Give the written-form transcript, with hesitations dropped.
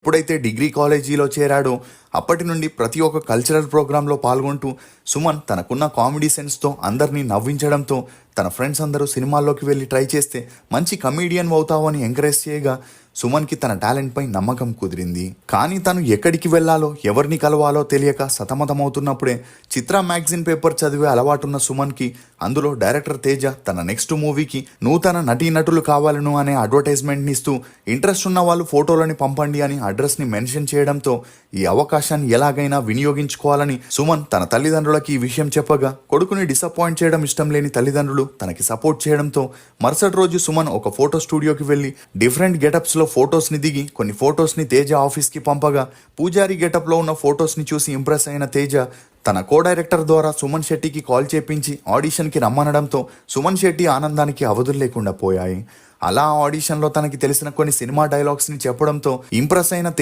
ఎప్పుడైతే డిగ్రీ కాలేజీలో చేరాడో అప్పటి నుండి ప్రతి ఒక్క కల్చరల్ ప్రోగ్రాంలో పాల్గొంటూ సుమన్ తనకున్న కామెడీ సెన్స్తో అందరినీ నవ్వించడంతో తన ఫ్రెండ్స్ అందరూ సినిమాల్లోకి వెళ్ళి ట్రై చేస్తే మంచి కమీడియన్ అవుతావు అని ఎంకరేజ్ చేయగా సుమన్కి తన టాలెంట్పై నమ్మకం కుదిరింది. కానీ తను ఎక్కడికి వెళ్లాలో ఎవరిని కలవాలో తెలియక సతమతమవుతున్నప్పుడే చిత్ర మ్యాగజైన్ పేపర్ చదివే అలవాటున్న సుమన్కి అందులో డైరెక్టర్ తేజ తన నెక్స్ట్ మూవీకి నూతన నటీనటులు కావాలను అనే అడ్వర్టైజ్మెంట్ని ఇస్తూ ఇంట్రెస్ట్ ఉన్న వాళ్ళు ఫోటోలని పంపండి అని అడ్రస్ని మెన్షన్ చేయడంతో ఈ అవకాశాన్ని ఎలాగైనా వినియోగించుకోవాలని సుమన్ తన తల్లిదండ్రులకి ఈ విషయం చెప్పగా కొడుకుని డిసప్పాయింట్ చేయడం ఇష్టం లేని తల్లిదండ్రులు తనకి సపోర్ట్ చేయడంతో మరుసటి రోజు సుమన్ ఒక ఫోటో స్టూడియోకి వెళ్లి డిఫరెంట్ గెటప్స్లో ఫొటోస్ని దిగి కొన్ని ఫొటోస్ని తేజ ఆఫీస్కి పంపగా పూజారి గెటప్లో ఉన్న ఫొటోస్ని చూసి ఇంప్రెస్ అయిన తేజ తన కో డైరెక్టర్ ద్వారా సుమన్ శెట్టికి కాల్ చేపించి ఆడిషన్కి రమ్మనడంతో సుమన్ శెట్టి ఆనందానికి అవధులు లేకుండా పోయాయి. అలా ఆడిషన్లో తనకి తెలిసిన కొన్ని సినిమా డైలాగ్స్ని చెప్పడంతో ఇంప్రెస్ అయిన